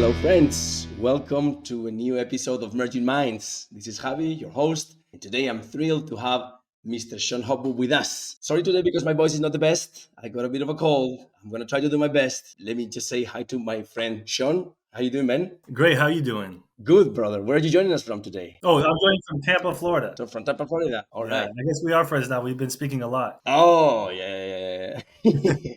Hello, friends. Welcome to a new episode of Merging Minds. This is Javi, your host, and today I'm thrilled to have Mr. Sean Hopwood with us. Sorry today because my voice is not the best. I got a bit of a cold. I'm gonna try to do my best. Let me just say hi to my friend Sean. How you doing, man? Great. How you doing? Good, brother. Where are you joining us from today? Oh, I'm joining from Tampa, Florida. So from Tampa, Florida. All Yeah, right. I guess we are friends now. We've been speaking a lot. Oh, yeah. Yeah.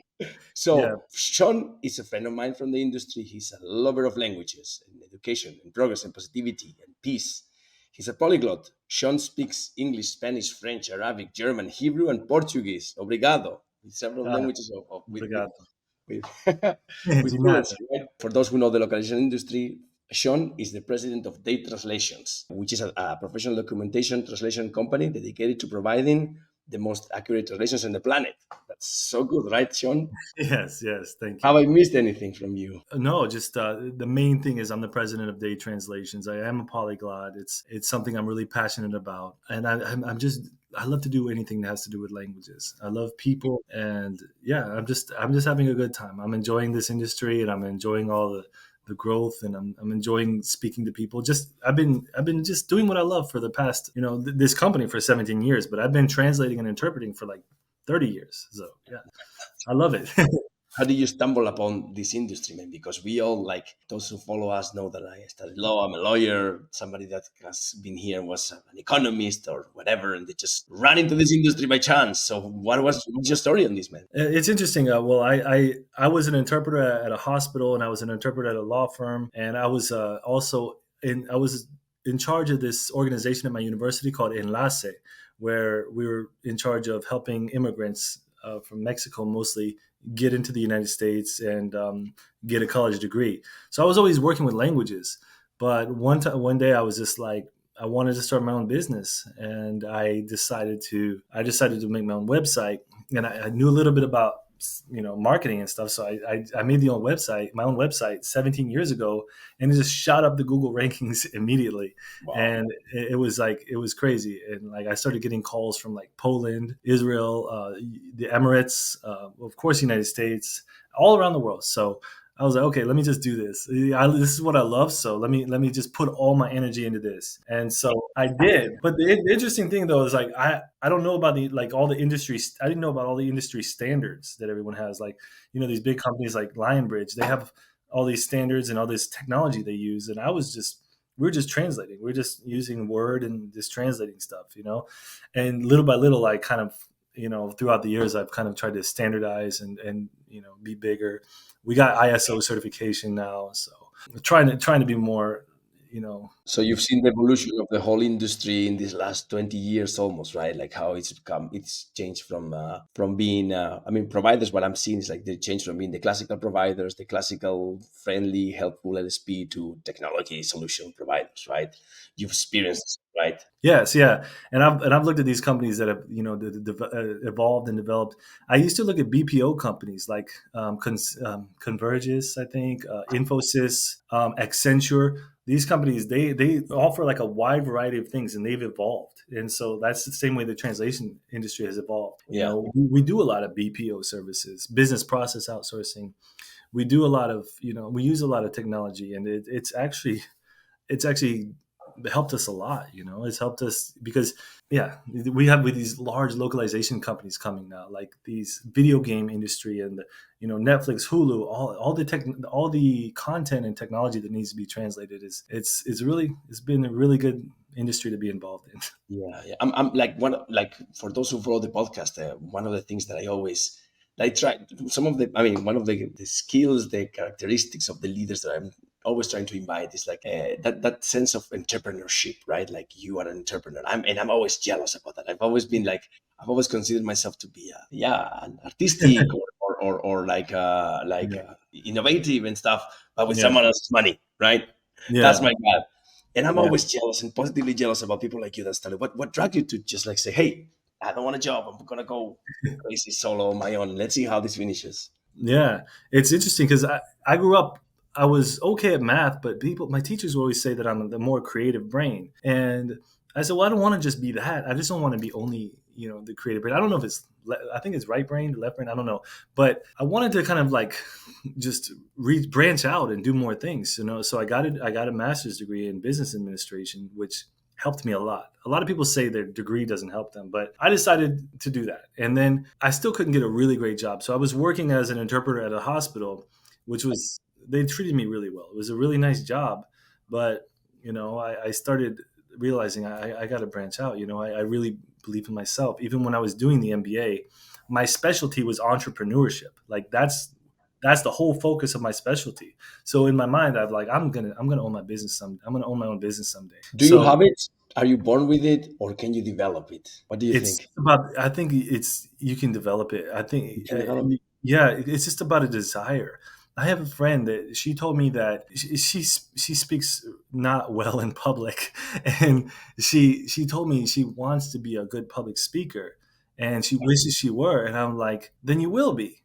So, Sean is a friend of mine from the industry. He's a lover of languages and education and progress and positivity and peace. He's a polyglot. Sean speaks English, Spanish, French, Arabic, German, Hebrew, and Portuguese. Obrigado. With several languages Obrigado. with, with De fluency, nada. right? For those who know the localization industry, Sean is the president of Date Translations, which is a professional documentation translation company dedicated to providing the most accurate translations on the planet. That's so good, right, Sean? Yes. Thank Have you. I missed anything from you? No, just the main thing is I'm the president of Day Translations. I am a polyglot. It's something I'm really passionate about, and I love to do anything that has to do with languages. I love people, and yeah, I'm just having a good time. I'm enjoying this industry, and I'm enjoying all the growth, and I'm enjoying speaking to people. Just I've been just doing what I love for the past this company for 17 years, but I've been translating and interpreting for like 30 years. So yeah, I love it. How did you stumble upon this industry, man? Because we all, like those who follow us, know that I studied law. I'm a lawyer. Somebody that has been here was an economist or whatever, and they just ran into this industry by chance. So, what's your story on this, man? It's interesting. Well, I was an interpreter at a hospital, and I was an interpreter at a law firm, and I was I was in charge of this organization at my university called Enlace, where we were in charge of helping immigrants from Mexico mostly get into the United States and get a college degree. So I was always working with languages, but one day I was just like, I wanted to start my own business, and I decided to make my own website, and I knew a little bit about marketing and stuff. So I made my own website 17 years ago, and it just shot up the Google rankings immediately. Wow. And it was crazy. And like I started getting calls from like Poland, Israel, the Emirates, of course, United States, all around the world. So I was like, okay, let me just do this. This is what I love, so let me just put all my energy into this. And so I did. But the interesting thing though is like I don't know about the like all the industry. I didn't know about all the industry standards that everyone has. Like these big companies like Lionbridge, they have all these standards and all this technology they use, and we were just translating. We are just using Word and just translating stuff, and little by little, I kind of throughout the years, I've kind of tried to standardize and be bigger. We got ISO certification now, so trying to be more, So you've seen the evolution of the whole industry in these last 20 years almost, right? Like how it's changed from being, I mean, providers, what I'm seeing is like the change from being the classical providers, the classical friendly, helpful LSP to technology solution providers, right? You've experienced, right? Yes, yeah, and I've looked at these companies that have evolved and developed. I used to look at BPO companies like Convergys, I think, Infosys, Accenture. These companies they offer like a wide variety of things, and they've evolved. And so that's the same way the translation industry has evolved. Yeah. We do a lot of BPO services, business process outsourcing. We do a lot of we use a lot of technology, and it's actually helped us a lot. It's helped us because yeah, we have with these large localization companies coming now, like these video game industry and Netflix, Hulu, all the content and technology that needs to be translated it's been a really good industry to be involved in. Yeah. I'm like for those who follow the podcast, one of the things that I always like try some of the, I mean, one of the skills, the characteristics of the leaders that I'm always trying to invite is like that sense of entrepreneurship, right? Like you are an entrepreneur. I'm always jealous about that. I've always considered myself to be an artistic or Yeah, innovative and stuff, but with yeah, someone else's money, right? That's yeah, my God. And I'm yeah. always jealous and positively jealous about people like you that started. What dragged you to just like say, hey, I don't want a job. I'm gonna go crazy solo on my own. Let's see how this finishes. Yeah, it's interesting because I grew up. I was okay at math, but my teachers would always say that I'm the more creative brain, and I said, well, I don't want to just be that. I just don't want to be only the creative brain. I don't know if it's I think it's right brain, left brain. I don't know, but I wanted to kind of like just branch out and do more things. So I got it. I got a master's degree in business administration, which helped me a lot. A lot of people say their degree doesn't help them, but I decided to do that. And then I still couldn't get a really great job. So I was working as an interpreter at a hospital, which was, they treated me really well. It was a really nice job, but I started realizing I got to branch out. I really believe in myself. Even when I was doing the MBA, my specialty was entrepreneurship. Like that's the whole focus of my specialty. So in my mind, I'm gonna own my business some. I'm gonna own my own business someday. Do you So have it? Are you born with it, or can you develop it? What do you it's think? about. I think it's you can develop it. I You think, can develop it. yeah, it's just about a desire. I have a friend that she told me that she speaks not well in public, and she told me she wants to be a good public speaker, and she wishes she were. And I'm like, then you will be,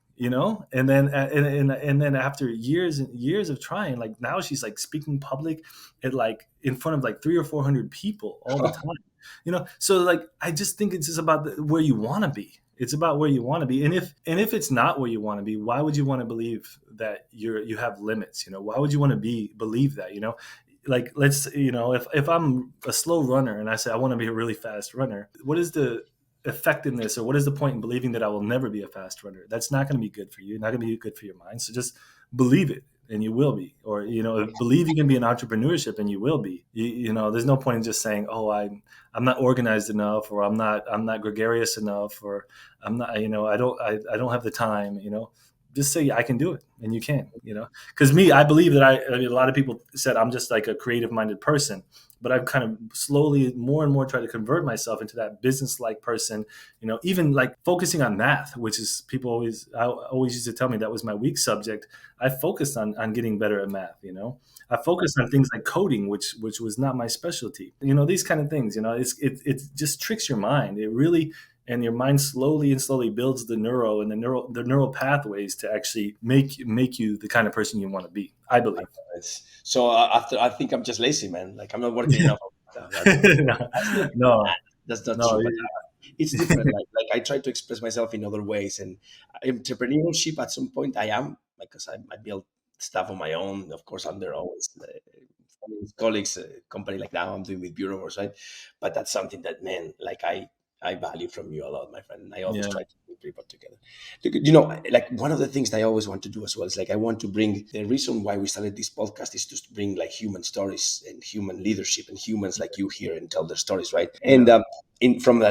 And then and then after years and years of trying, like now she's like speaking public at like in front of like 300 or 400 people all the time. So like I just think it's just about where you want to be. It's about where you want to be. And if it's not where you want to be, why would you want to believe that you have limits? Why would you want to believe that? Like let's if I'm a slow runner and I say I want to be a really fast runner, what is the effectiveness, or what is the point in believing that I will never be a fast runner? That's not going to be good for you, not going to be good for your mind. So just believe it and you will be. Or believe you can be an entrepreneurship and you will be. There's no point in just saying, oh, I'm not organized enough, or I'm not gregarious enough, or I'm not, I don't have the time. Just say I can do it, and you can. Because me, I believe that I mean, a lot of people said I'm just like a creative minded person, but I've kind of slowly more and more tried to convert myself into that business like person. Even like focusing on math, which is people always used to tell me that was my weak subject. I focused on getting better at math. I focused on things like coding, which was not my specialty. These kind of things. It just tricks your mind. It really, and your mind slowly and slowly builds the neural pathways to actually make you the kind of person you want to be. I believe. So after, I think I'm just lazy, man. Like I'm not working enough. no, That's not no, that's not no. true, but it's different. Like I try to express myself in other ways, and entrepreneurship at some point I am, because I build stuff on my own. Of course, I'm there always. Colleagues, company like now I'm doing with bureaus, right? But that's something that, man, like I value from you a lot, my friend. And I always Yeah, try to bring people together. Look, like one of the things that I always want to do as well is, like, I want to bring, the reason why we started this podcast is to bring like human stories and human leadership and humans like you here and tell their stories, right? And yeah, in from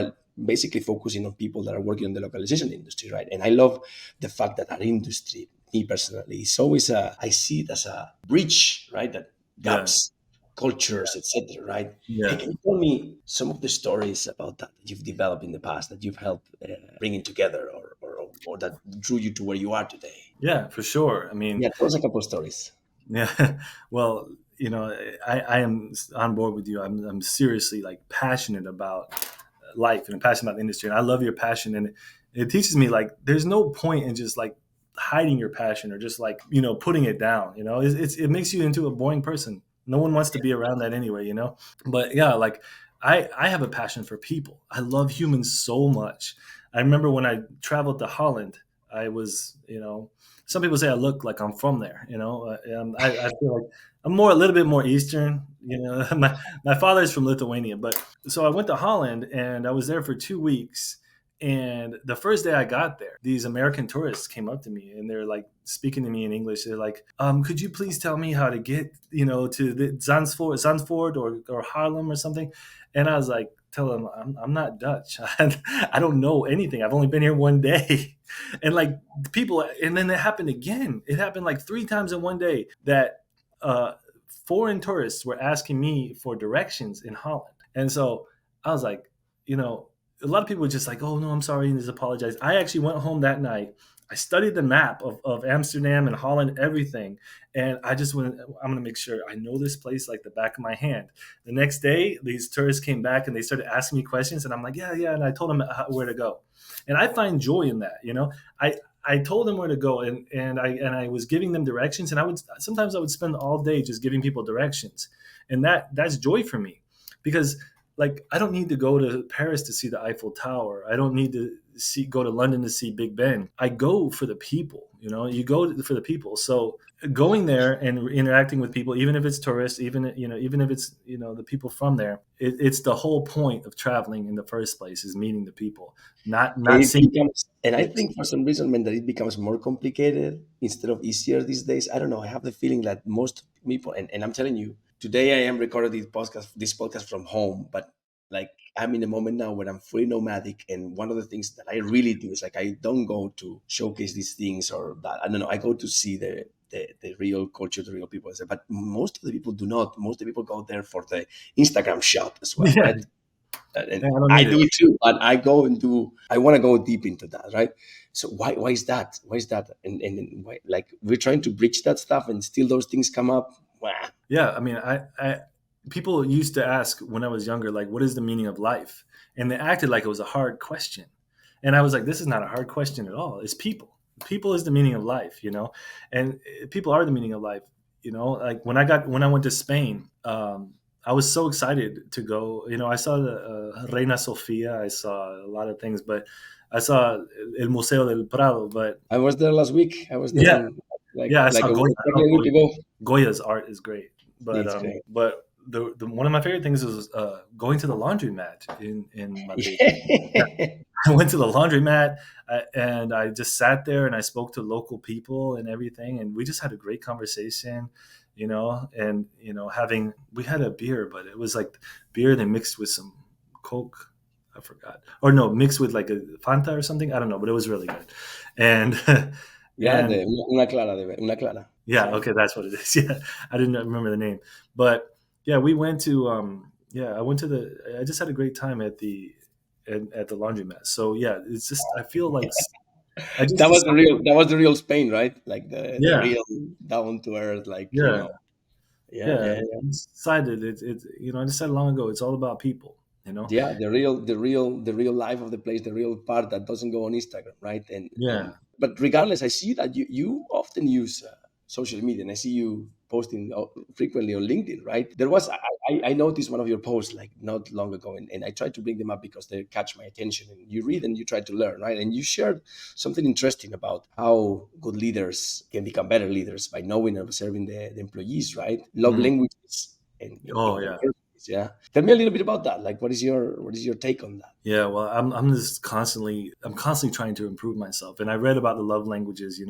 basically focusing on people that are working in the localization industry, right? And I love the fact that our industry, me personally, is always I see it as a bridge, right? That yeah, gaps, cultures, etc. Right? Hey, yeah, can you tell me some of the stories about that you've developed in the past, that you've helped bringing together, or that drew you to where you are today? yeah, for sure. I mean, Yeah, tell us a couple of stories. yeah. Well, I am on board with you. I'm seriously like passionate about life and I'm passionate about the industry, and I love your passion, and it teaches me like there's no point in just like hiding your passion or just like putting it down. It makes you into a boring person. No one wants to be around that anyway. But yeah, like I have a passion for people. I love humans so much. I remember when I traveled to Holland, I was, some people say I look like I'm from there. I feel like I'm a little bit more Eastern. My father is from Lithuania, but so I went to Holland and I was there for 2 weeks. And the first day I got there, these American tourists came up to me and they're like speaking to me in English. They're like, "Could you please tell me how to get, to the Zandvoort or Harlem or something?" And I was like, "Tell them I'm not Dutch. I don't know anything. I've only been here one day." And like people, and then it happened again. It happened like 3 times in one day that uh, foreign tourists were asking me for directions in Holland. And so I was like, a lot of people were just like, "Oh no, I'm sorry," and just apologize. I actually went home that night. I studied the map of Amsterdam and Holland, everything. And I just went, I'm going to make sure I know this place like the back of my hand. The next day, these tourists came back and they started asking me questions. And I'm like, yeah, yeah. And I told them where to go. And I find joy in that. I told them where to go, and I was giving them directions. And sometimes I would spend all day just giving people directions. And that's joy for me, because like I don't need to go to Paris to see the Eiffel Tower. I don't need to go to London to see Big Ben. I go for the people. You go for the people. So going there and interacting with people, even if it's tourists, even if it's the people from there, it's the whole point of traveling in the first place is meeting the people, not It seeing becomes, and I things. think for some reason, man, that it becomes more complicated instead of easier these days. I don't know. I have the feeling that most people, and I'm telling you, today I am recording this podcast from home, but like I'm in a moment now where I'm fully nomadic, and one of the things that I really do is like I don't go to showcase these things or that. I don't know. I go to see the real culture, the real people. But most of the people do not. Most of the people go there for the Instagram shot as well, Yeah, right? And I don't I need do it. it too, but I go and do. I want to go deep into that, right? So why is that? Why is that? And why, like we're trying to bridge that stuff, and still those things come up. Wow. Yeah, I mean, I people used to ask when I was younger, like, what is the meaning of life? And they acted like it was a hard question. And I was like, this is not a hard question at all. It's people. People is the meaning of life, and people are the meaning of life. Like when I went to Spain, I was so excited to go. I saw the Reina Sofia. I saw a lot of things, but I saw El Museo del Prado. But I was there last week. I was there yeah, on yeah, I like saw a Goya. week, I love exactly a week Goya. ago. Goya's art is great, but It's great. the one of my favorite things is going to the laundromat in Madrid. Yeah. I went to the laundromat and I just sat there and I spoke to local people and everything, and we just had a great conversation, and having we had a beer, but it was like beer they mixed with some Coke. I forgot, or no, mixed with like a Fanta or something. I don't know, but it was really good, and Yeah, and una clara. yeah, So okay, that's what it is. Yeah, I didn't remember the name, but yeah, we went to yeah, I went to I just had a great time at the laundromat. So yeah, it's just I feel like I just decided, that was the real Spain, right? Like the yeah, real down to earth, like yeah, yeah, yeah. yeah, I decided I decided long ago it's all about people. yeah, the real life of the place, the real part that doesn't go on Instagram, right? And Yeah. but regardless, I see that you often use social media, and I see you posting frequently on LinkedIn, right? There was I noticed one of your posts like not long ago, and I tried to bring them up because they catch my attention. And you read and you try to learn, right? And you shared something interesting about how good leaders can become better leaders by knowing and observing the employees, right? Love Mm. languages Oh in yeah. conversations, yeah. Tell me a little bit about that. Like, what is your take on that? Yeah, well, I'm constantly trying to improve myself. And I read about the love languages,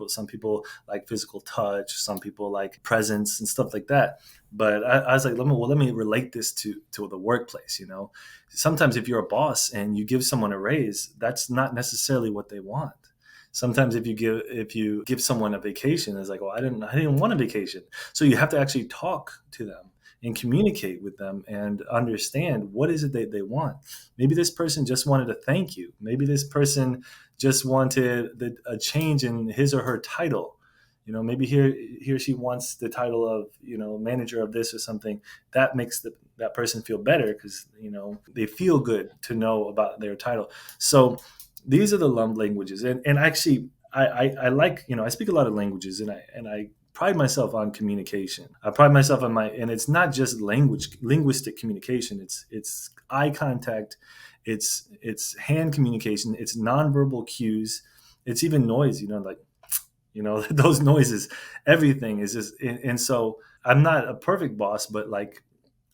some people like physical touch, some people like presence and stuff like that. But I was like, let me relate this to the workplace, Sometimes if you're a boss and you give someone a raise, that's not necessarily what they want. Sometimes if you give someone a vacation, it's like, well, I didn't want a vacation. So you have to actually talk to them and communicate with them and understand what is it that they want. Maybe this person just wanted to thank you. Maybe this person just wanted a change in his or her title. Maybe he or she wants the title of manager of this or something. That makes that person feel better because they feel good to know about their title. So these are the love languages, and actually I like I speak a lot of languages, and I pride myself on communication. I pride myself on and it's not just linguistic communication. It's eye contact, it's hand communication, it's nonverbal cues, it's even noise. Like those noises, everything is just. And so I'm not a perfect boss, but like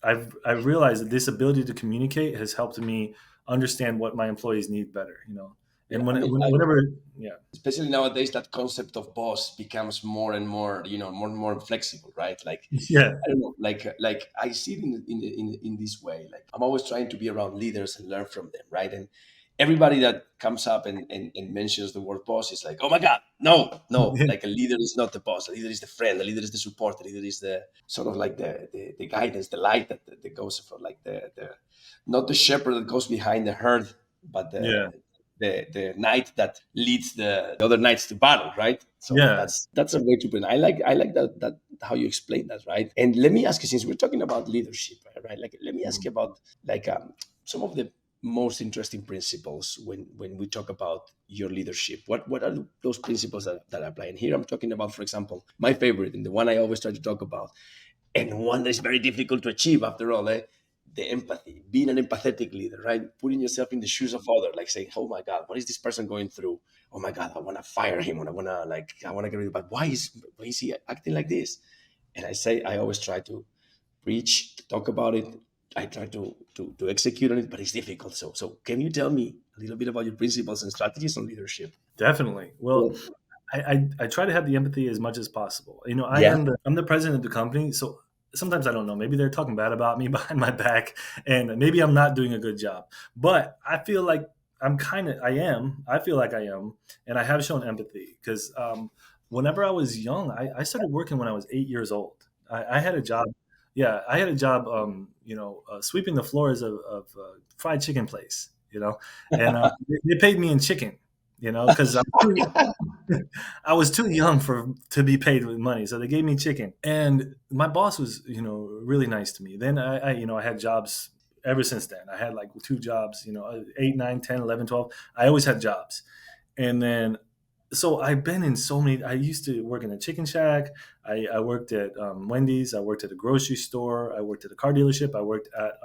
I've realized that this ability to communicate has helped me understand what my employees need better. Yeah, And I mean, whenever, yeah, especially nowadays, that concept of boss becomes more and more, more and more flexible, right? Like yeah, I don't know, like I see it in this way. Like I'm always trying to be around leaders and learn from them, right? And everybody that comes up and mentions the word boss is like, oh my god, no, no! Like a leader is not the boss. A leader is the friend. A leader is the support. A leader is the sort of like the guidance, the light that goes for like the not the shepherd that goes behind the herd, but yeah, the knight that leads the other knights to battle, right? So yeah. that's a way to put it. I like that how you explain that, right? And let me ask you, since we're talking about leadership, right? Like let me ask Mhm. you about like some of the most interesting principles when we talk about your leadership. What are those principles that apply? And here I'm talking about, for example, my favorite and the one I always try to talk about, and one that is very difficult to achieve after all, the empathy, being an empathetic leader, right? Putting yourself in the shoes of other, like saying, "Oh my God, what is this person going through? Oh my God, I want to fire him, or I want to get rid of. But why is he acting like this?" And I always try to preach, to talk about it. I try to execute on it, but it's difficult. So can you tell me a little bit about your principles and strategies on leadership? Definitely. Well, I try to have the empathy as much as possible. Yeah. I'm the president of the company, so sometimes I don't know. Maybe they're talking bad about me behind my back, and maybe I'm not doing a good job. But I feel like I am. I feel like I am, and I have shown empathy because whenever I was young, I started working when I was 8 years old. I had a job. Yeah, I had a job. Sweeping the floors of fried chicken place. And they paid me in chicken. Because I was too young to be paid with money, so they gave me chicken. And my boss was, really nice to me. Then I had jobs ever since then. I had like two jobs, 8, 9, 10, 11, 12. I always had jobs. And then, so I've been in so many. I used to work in a chicken shack. I worked at Wendy's. I worked at a grocery store. I worked at a car dealership. I worked at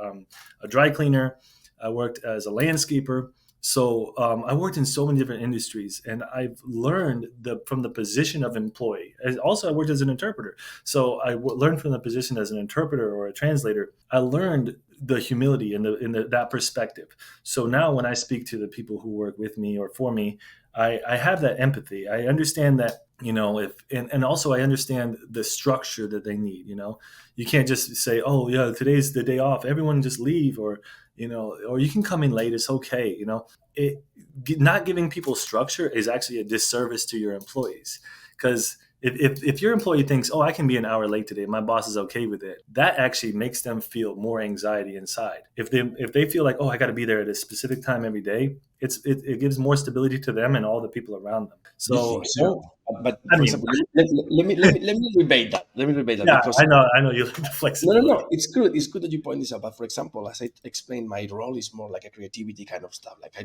a dry cleaner. I worked as a landscaper. So I worked in so many different industries, and I've learned from the position of employee. And also, I worked as an interpreter. So learned from the position as an interpreter or a translator. I learned the humility that perspective. So now, when I speak to the people who work with me or for me, I have that empathy. I understand that, if and also I understand the structure that they need. You can't just say, "Oh yeah, today's the day off. Everyone just leave," or you can come in late. It's okay. Not giving people structure is actually a disservice to your employees, because if your employee thinks, "Oh, I can be an hour late today, my boss is okay with it," that actually makes them feel more anxiety inside. If they feel like, "Oh, I got to be there at a specific time every day," it gives more stability to them and all the people around them. You So, think so? But I for mean, example, let me debate that. Let me debate that yeah, because I know you like the no, no, flexibility. no. It's good. It's good that you point this out. But for example, as I explained, my role is more like a creativity kind of stuff. Like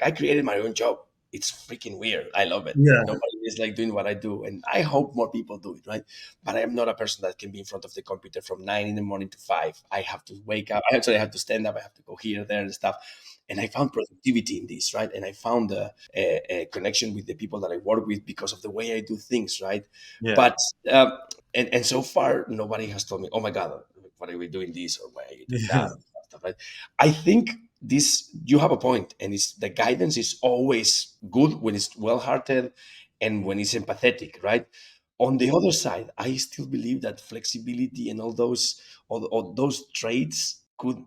I created my own job. It's freaking weird. I love it. Yeah, Nobody is like doing what I do, and I hope more people do it, right? But I am not a person that can be in front of the computer from 9 in the morning to 5. I have to wake up. I actually have to stand up. I have to go here, there, and stuff. And I found productivity in this, right? And I found a connection with the people that I work with because of the way I do things, right? yeah, But um, and so far, nobody has told me, "Oh my God, why are we doing this or why are you doing yeah, that?" Stuff, right? I think this you have a point, and it's the guidance is always good when it's well-hearted and when it's empathetic, right? On the other side, I still believe that flexibility and all those traits could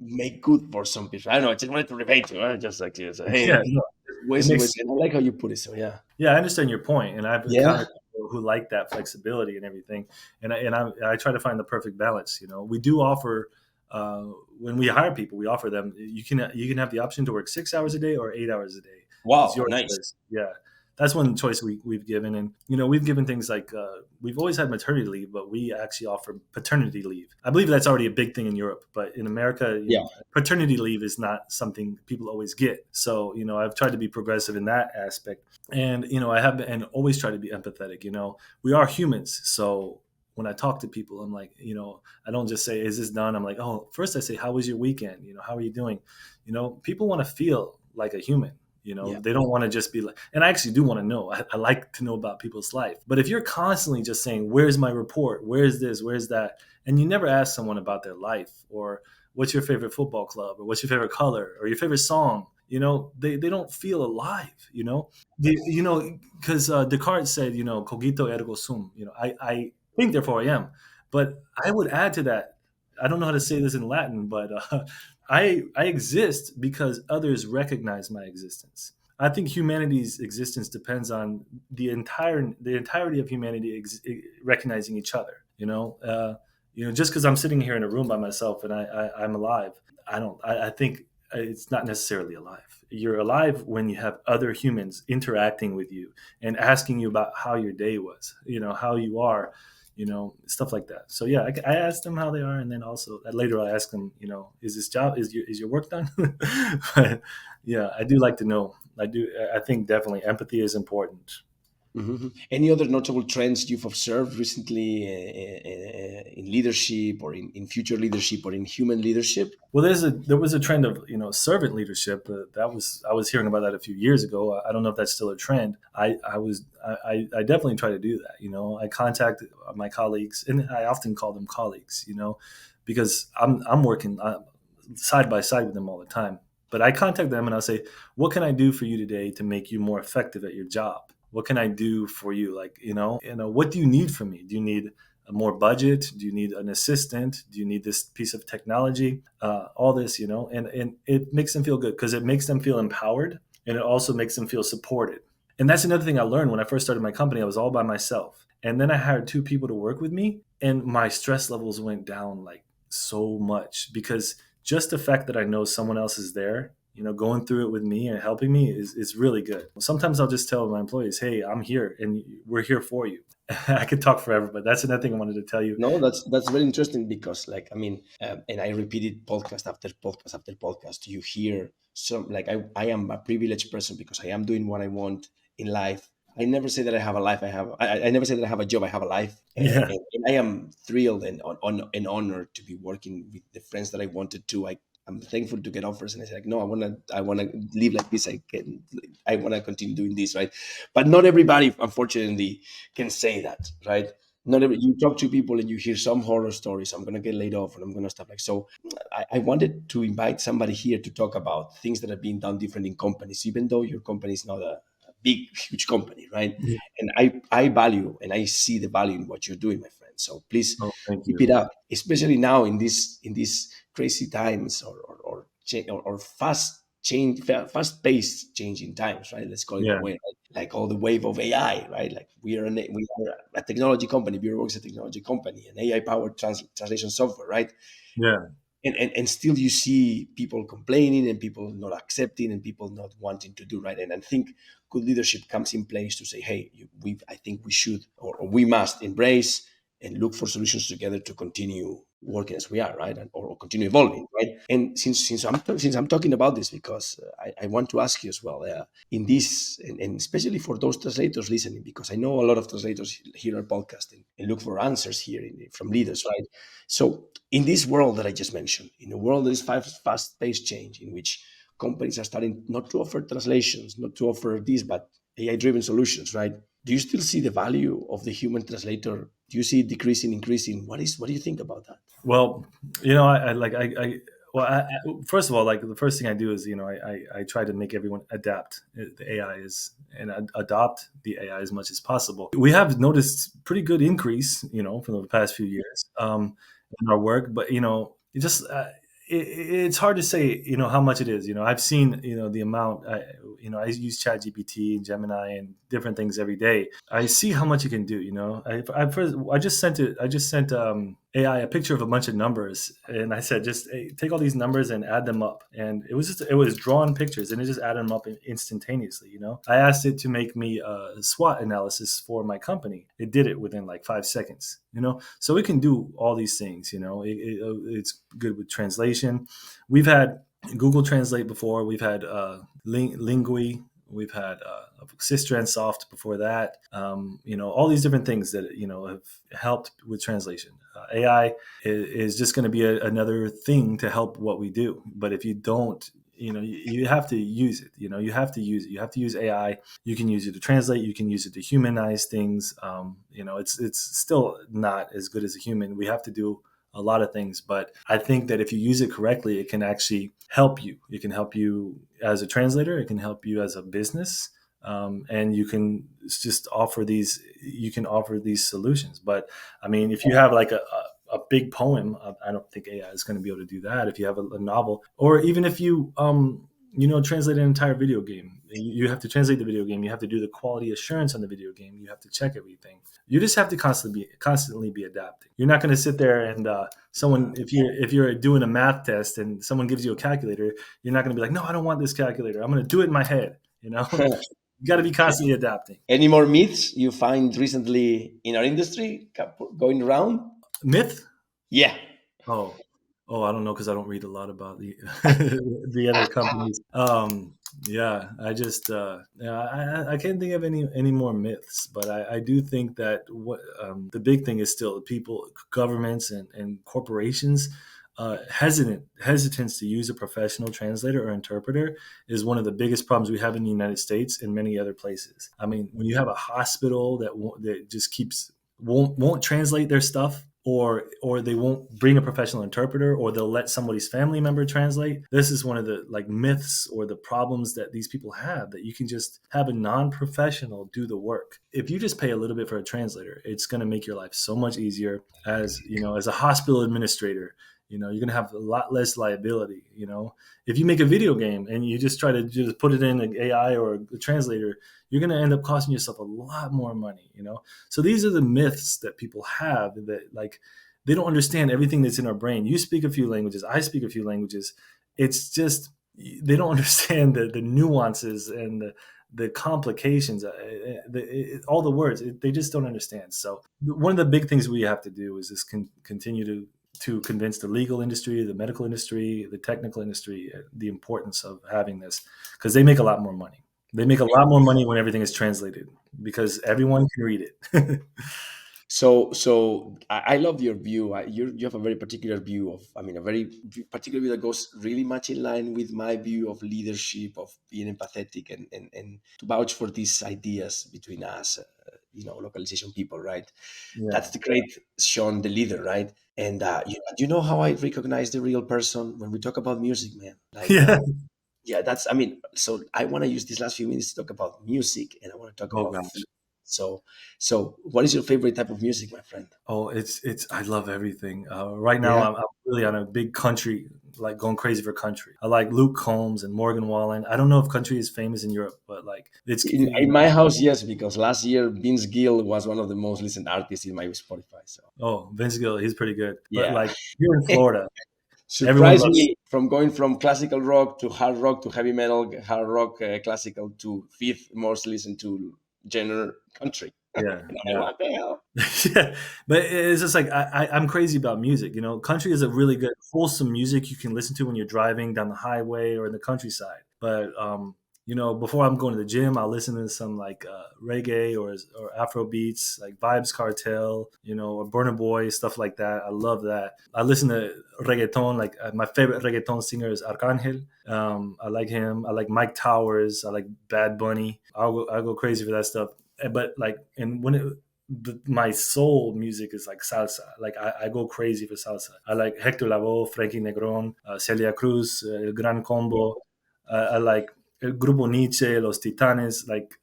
make good for some people. I don't know. I just wanted to rebate you. Just like you say, yeah. hey, No, it ways and makes ways. And I like how you put it. So yeah, Yeah, I understand your point, and I've yeah, encountered people who like that flexibility and everything, and I try to find the perfect balance. We do offer uh, when we hire people, we offer them you can have the option to work 6 hours a day or 8 hours a day. It's wow, your nice. choice. Yeah, that's one choice we've given, and we've given things like we've always had maternity leave, but we actually offer paternity leave. I believe that's already a big thing in Europe, but in America, Yeah, paternity leave is not something people always get. So I've tried to be progressive in that aspect, and I have been, and always try to be empathetic. We are humans, so when I talk to people, I'm like, I don't just say, "Is this done?" I'm like, "Oh, first I say, how was your weekend? How are you doing?" People want to feel like a human. yeah, They don't want to just be like, and I actually do want to know. I like to know about people's life. But if you're constantly just saying, "Where's my report? Where's this? Where's that?" and you never ask someone about their life, or what's your favorite football club, or what's your favorite color, or your favorite song, they don't feel alive. Because Descartes said, "Cogito ergo sum." I think, therefore I am. But I would add to that. I don't know how to say this in Latin, but I exist because others recognize my existence. I think humanity's existence depends on the entirety of humanity recognizing each other. Just because I'm sitting here in a room by myself and I'm alive, I don't. I think it's not necessarily alive. You're alive when you have other humans interacting with you and asking you about how your day was, how you are, stuff like that. So yeah, I ask them how they are, and then also later I ask them, is this job is your work done? But yeah, I do like to know. I do. I think definitely empathy is important. Any other notable trends you've observed recently in leadership or in future leadership or in human leadership? Well, there was a trend of servant leadership. That was I was hearing about that a few years ago. I don't know if that's still a trend. I definitely try to do that. I contact my colleagues, and I often call them colleagues. Because I'm working side by side with them all the time. But I contact them and I'll say, "What can I do for you today to make you more effective at your job? What can I do for you? Like, what do you need from me? Do you need more budget? Do you need an assistant? Do you need this piece of technology? All this, and it makes them feel good because it makes them feel empowered, and it also makes them feel supported. And that's another thing I learned when I first started my company. I was all by myself, and then I hired two people to work with me, and my stress levels went down like so much because just the fact that I know someone else is there, going through it with me and helping me is really good. Sometimes I'll just tell my employees, "Hey, I'm here, and we're here for you." I could talk forever, but that's another thing I wanted to tell you. No, that's very interesting because, like, I mean, and I repeated podcast after podcast after podcast. You hear some, like, I am a privileged person because I am doing what I want in life. I never say that I have a life. I never say that I have a job. I have a life, Yeah, and I am thrilled and honored to be working with the friends that I wanted to. I'm thankful to get offers, and I said, like, no, I wanna live like this. I wanna continue doing this, right? But not everybody, unfortunately, can say that, right? Not every, you talk to people and you hear some horror stories. I'm gonna get laid off and I'm gonna stuff like so. I wanted to invite somebody here to talk about things that are being done different in companies, even though your company is not a big, huge company, right? yeah. And I value and I see the value in what you're doing, my friend. So please Oh, thank keep you. it up, especially now in these crazy times or fast paced changing times, right? Let's call it that Yeah, way. Right? Like all the wave of AI, right? Like we are a technology company. Bureau is a technology company, an AI powered translation software, right? yeah. And still you see people complaining and people not accepting and people not wanting to do right. And I think good leadership comes in place to say, hey, I think we should or we must embrace and look for solutions together to continue working as we are, right? Or continue evolving, right? And since I'm talking about this, because I want to ask you as well, in this, and especially for those translators listening, because I know a lot of translators hear our podcast and look for answers here from leaders, right? So in this world that I just mentioned, in a world that is fast-paced change, in which companies are starting not to offer translations, not to offer this, but AI-driven solutions, right? Do you still see the value of the human translator? Do you see it decreasing, increasing? What do you think about that? Well, I like well, first of all, like the first thing I do is, I try to make everyone adapt the AI is and adopt the AI as much as possible. We have noticed pretty good increase, from the past few years, in our work, but it just it's hard to say, how much it is. I've seen, the amount. I use ChatGPT and Gemini and different things every day. I see how much it can do. I just sent it. I just sent AI a picture of a bunch of numbers, and I said, just hey, take all these numbers and add them up. And it was drawn pictures, and it just added them up instantaneously. I asked it to make me a SWOT analysis for my company. It did it within like 5 seconds. So it can do all these things. It's good with translation. We've had Google Translate before. We've had Lingui. We've had Soft before that. All these different things that have helped with translation. AI is just going to be another thing to help what we do. But if you don't, you have to use it. You have to use it. You have to use AI. You can use it to translate. You can use it to humanize things. It's still not as good as a human. We have to do a lot of things, but I think that if you use it correctly, it can actually help you. It can help you as a translator. It can help you as a business, and you can just offer these. You can offer these solutions. But I mean, if you have like a big poem, I don't think AI is going to be able to do that. If you have a novel, or even if you translate an entire video game, you have to translate the video game. You have to do the quality assurance on the video game. You have to check everything. You just have to constantly be adapting. You're not going to sit there and someone if you're doing a math test and someone gives you a calculator, you're not going to be like, no, I don't want this calculator. I'm going to do it in my head. You got to be constantly adapting. Any more myths you find recently in our industry going around? Myth? Yeah. Oh, I don't know because I don't read a lot about the the other companies. Yeah, I just yeah, I can't think of any more myths, but I do think that what the big thing is still people, governments, and corporations hesitance to use a professional translator or interpreter is one of the biggest problems we have in the United States and many other places. I mean, when you have a hospital that just keeps won't translate their stuff, or they won't bring a professional interpreter, or they'll let somebody's family member translate. This is one of the like myths or the problems that these people have, that you can just have a non-professional do the work. If you just pay a little bit for a translator, it's going to make your life so much easier. As you know, as a hospital administrator, you're going to have a lot less liability. If you make a video game and you just try to just put it in an AI or a translator, you're going to end up costing yourself a lot more money. So these are the myths that people have, that like they don't understand everything that's in our brain. You speak a few languages, I speak a few languages. It's just they don't understand the nuances and the complications, all the words. They just don't understand. So one of the big things we have to do is just continue to convince the legal industry, the medical industry, the technical industry, the importance of having this, because they make a lot more money. They make a lot more money when everything is translated because everyone can read it. So I love your view. You have a very particular view of, I mean, a very particular view that goes really much in line with my view of leadership, of being empathetic, and to vouch for these ideas between us, localization people, right? Yeah. That's the great Sean, the leader, right? And you know how I recognize the real person when we talk about music, man. Like, Yeah. yeah, that's, I mean, so I want to use these last few minutes to talk about music, and I want to talk Oh about gosh. food. So what is your favorite type of music, my friend? Oh, it's. I love everything. Right now, Yeah. I'm really on a big country, like going crazy for country. I like Luke Combs and Morgan Wallen. I don't know if country is famous in Europe, but like it's. In my house, yes, because last year Vince Gill was one of the most listened artists in my Spotify. So Oh, Vince Gill, he's pretty good. But yeah, like here in Florida, everyone surprised loves. me from going from classical rock to heavy metal, hard rock, classical to fifth most listened to genre country. Yeah, And I'm yeah. like, what the hell? Yeah, but it's just like I'm crazy about music. Country is a really good wholesome music you can listen to when you're driving down the highway or in the countryside. But before I'm going to the gym, I'll listen to some like reggae or Afro beats, like Vibes Cartel, or Burna Boy, stuff like that. I love that. I listen to reggaeton. Like my favorite reggaeton singer is Arcangel. I like him. I like Mike Towers. I like Bad Bunny. I'll go crazy for that stuff. But like, and when my soul music is like salsa. Like I go crazy for salsa. I like Hector Lavoe, Frankie Negron, Celia Cruz, El Gran Combo. I like El Grupo Nietzsche, Los Titanes. Like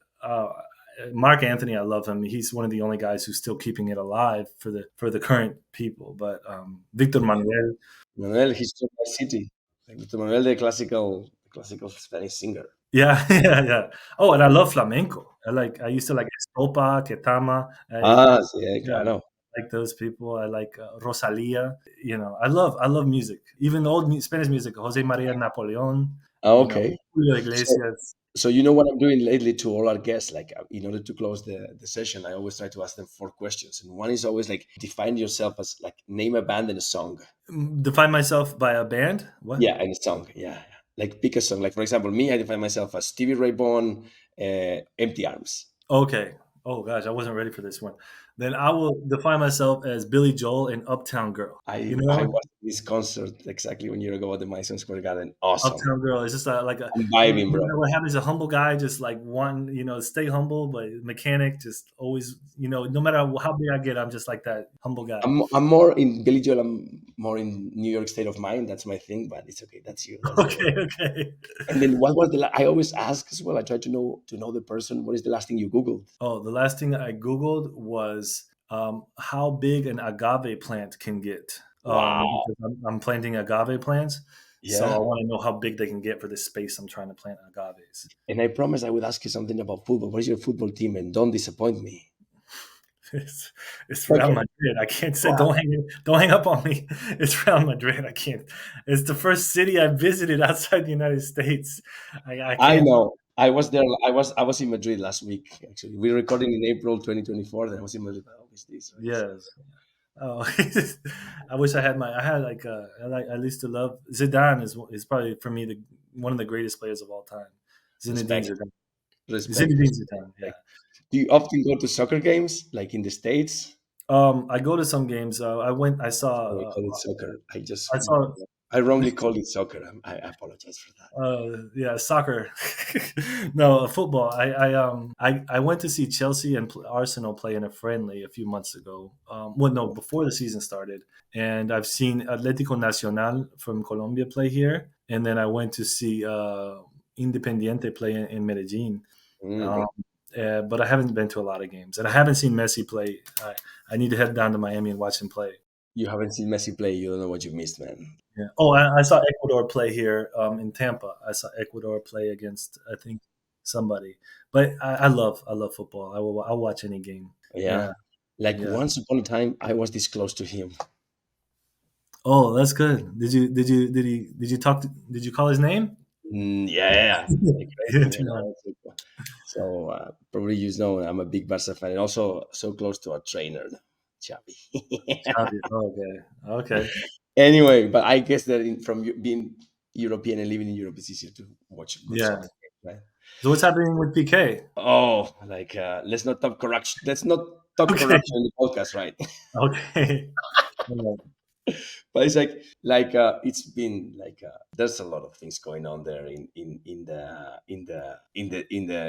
Mark Anthony, I love him. He's one of the only guys who's still keeping it alive for the current people. But Victor Manuel, Manuel, he's from my city. Like Manuel, the classical Spanish singer. yeah, yeah, yeah. Oh, and I love flamenco. I used to like Estopa, Ketama. Ah, sí, Yeah, claro. like those people. I like Rosalia. I love music. Even old Spanish music, Jose Maria Napoleon. Ah, You know, okay. Julio So, Iglesias. so you know what I'm doing lately to all our guests? Like, in order to close the session, I always try to ask them four questions, and one is always like, define yourself as, like, name a band and a song. Define myself by a band. What? Yeah, and a song. Yeah, yeah. Like, pick a song. Like, for example, me, I define myself as Stevie Ray Vaughan, Empty Arms. Okay. Oh gosh, I wasn't ready for this one. Then I will define myself as Billy Joel and Uptown Girl. You I know, watched this concert exactly 1 year ago at the Madison Square Garden. Awesome. Uptown Girl is just like a I'm vibing, bro. what happens, a humble guy, just like one, stay humble, but mechanic, just always, no matter how big I get, I'm just like that humble guy. I'm more in Billy Joel. I'm more in New York state of mind. That's my thing, but it's okay. That's you. That's the. Okay, okay. And then what was I always ask as well. I try to know the person. What is the last thing you Googled? Oh, the last thing I Googled was how big an agave plant can get. Wow. Because I'm planting agave plants. So I Yeah. want to know how big they can get for this space I'm trying to plant agaves. And I promise I would ask you something about football. What is your football team? And don't disappoint me. It's Real Okay. Madrid. I can't say, Wow. don't hang up on me. It's Real Madrid. I can't. It's the first city I visited outside the United States. I I can't. know. I was there. I was in Madrid last week. Actually, we're recording in April 2024. Then I was in Madrid. Oh, is this right? So, Yes. Oh, I wish I had like I used to love Zidane is probably for me one of the greatest players of all time. Zinedine Respect, Zidane. respect, Zinedine respect. Zidane. Yeah. Do you often go to soccer games like in the States? I go to some games. I went. I saw. Oh, I call it soccer. I saw. I wrongly called it soccer. I apologize for that. Yeah, soccer. No, football. I went to see Chelsea and Arsenal play in a friendly a few months ago. Well, no, before the season started, and I've seen Atlético Nacional from Colombia play here, and then I went to see Independiente play in Medellin. Mm. Um, but I haven't been to a lot of games, and I haven't seen Messi play. I need to head down to Miami and watch him play. You haven't seen Messi play. You don't know what you missed, man. Yeah. Oh, I saw Ecuador play here in Tampa. I saw Ecuador play against I think somebody. But I love football. I'll watch any game. Yeah. Yeah, Like yeah. once upon a time, I was this close to him. Oh, that's good. Did you talk to, did you call his name? Yeah, yeah, yeah. Like, Yeah, you know, so probably you know I'm a big Barca fan and also so close to our trainer, Xavi. Javi. Oh, okay. Okay. Anyway, but I guess that from being European and living in Europe, it's easier to watch good Yeah. soccer, right? So what's happening with PK? Oh, like let's not talk corruption. Let's not talk Okay. corruption in the podcast, right? Okay. Yeah. But it's it's been like there's a lot of things going on there in the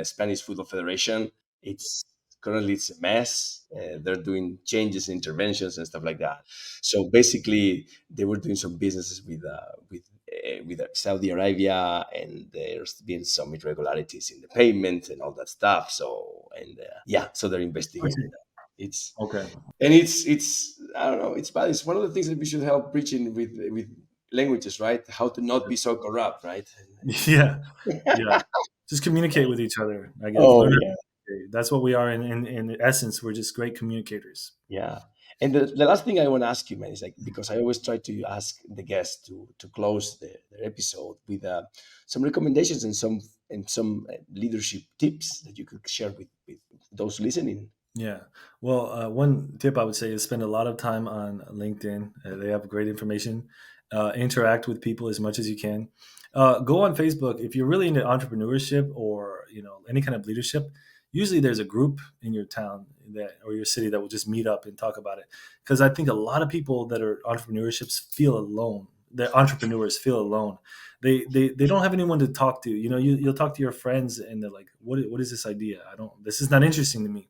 Spanish Football Federation. It's currently it's a mess. They're doing changes, interventions, and stuff like that. So basically, they were doing some businesses with Saudi Arabia, and there's been some irregularities in the payment and all that stuff. So and yeah, so they're investigating Okay. that. It's Okay. and it's I don't know, it's bad. It's one of the things that we should help preaching with languages, right? How to not be so corrupt, right? Yeah. Yeah. Just communicate with each other, I guess. Oh Learn how to yeah, communicate. That's what we are in essence. We're just great communicators. yeah. And the last thing I want to ask you, man, is like because I always try to ask the guests to close their episode with some recommendations and some leadership tips that you could share with those listening. Yeah. Well, one tip I would say is spend a lot of time on LinkedIn. They have great information. Interact with people as much as you can. Go on Facebook if you're really into entrepreneurship or any kind of leadership. Usually, there's a group in your town that or your city that will just meet up and talk about it. Because I think a lot of people that are entrepreneurships feel alone. The entrepreneurs feel alone. They don't have anyone to talk to. You'll talk to your friends and they're like, what is this idea? I don't. This is not interesting to me.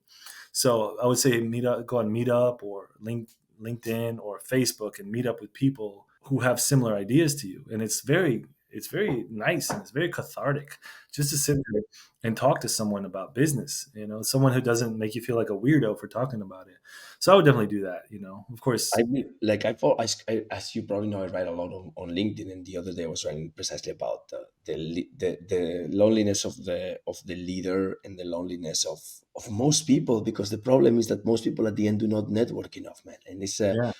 So I would say meet up, go on Meetup or LinkedIn or Facebook and meet up with people who have similar ideas to you. And it's very nice and it's very cathartic just to sit there and talk to someone about business, someone who doesn't make you feel like a weirdo for talking about it. So I would definitely do that, of course. I mean, like I thought, as you probably know, I write a lot on LinkedIn, and the other day I was writing precisely about the loneliness of the leader and the loneliness of most people, because the problem is that most people at the end do not network enough, man, and Yeah.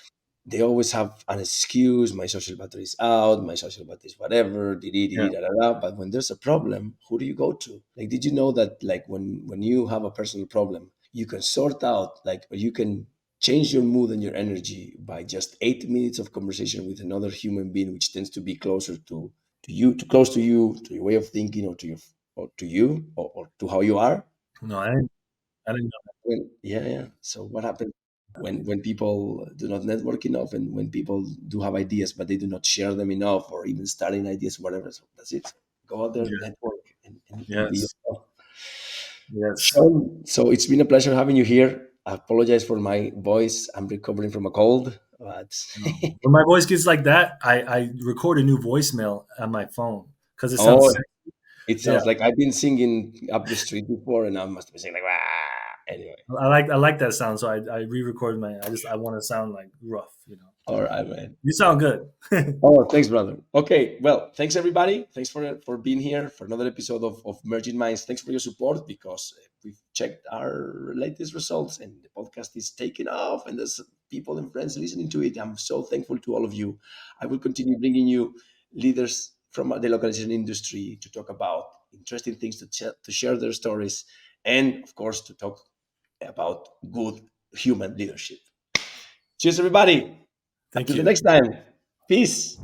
they always have an excuse. My social battery is out. My social battery is whatever. Yeah. Da, da, da. But when there's a problem, who do you go to? Like, did you know that like when you have a personal problem, you can sort out like or you can change your mood and your energy by just 8 minutes of conversation with another human being, which tends to be closer to you, to close to your way of thinking, or to your or to you or to how you are. No, I didn't know. Yeah, yeah. So what happens when people do not network enough, and when people do have ideas but they do not share them enough, or even starting ideas, whatever. So that's it. Go out there, Yeah. network, and be Yes. yourself. Yes. Sean, so it's been a pleasure having you here. I apologize for my voice. I'm recovering from a cold, but No. When my voice gets like that, I record a new voicemail on my phone because it oh, sounds. it Yeah, sounds like I've been singing up the street before, and I must be singing like anyway. I like that sound, so I re-record my. I want to sound like rough. All right, man. You sound good. Oh, thanks, brother. Okay, well, thanks everybody. Thanks for being here for another episode of Merging Minds. Thanks for your support, because we've checked our latest results and the podcast is taking off, and there's people and friends listening to it. I'm so thankful to all of you. I will continue bringing you leaders from the localization industry to talk about interesting things, to share their stories, and of course to talk about good human leadership. Cheers, everybody. Thank Until the you. next time. Peace.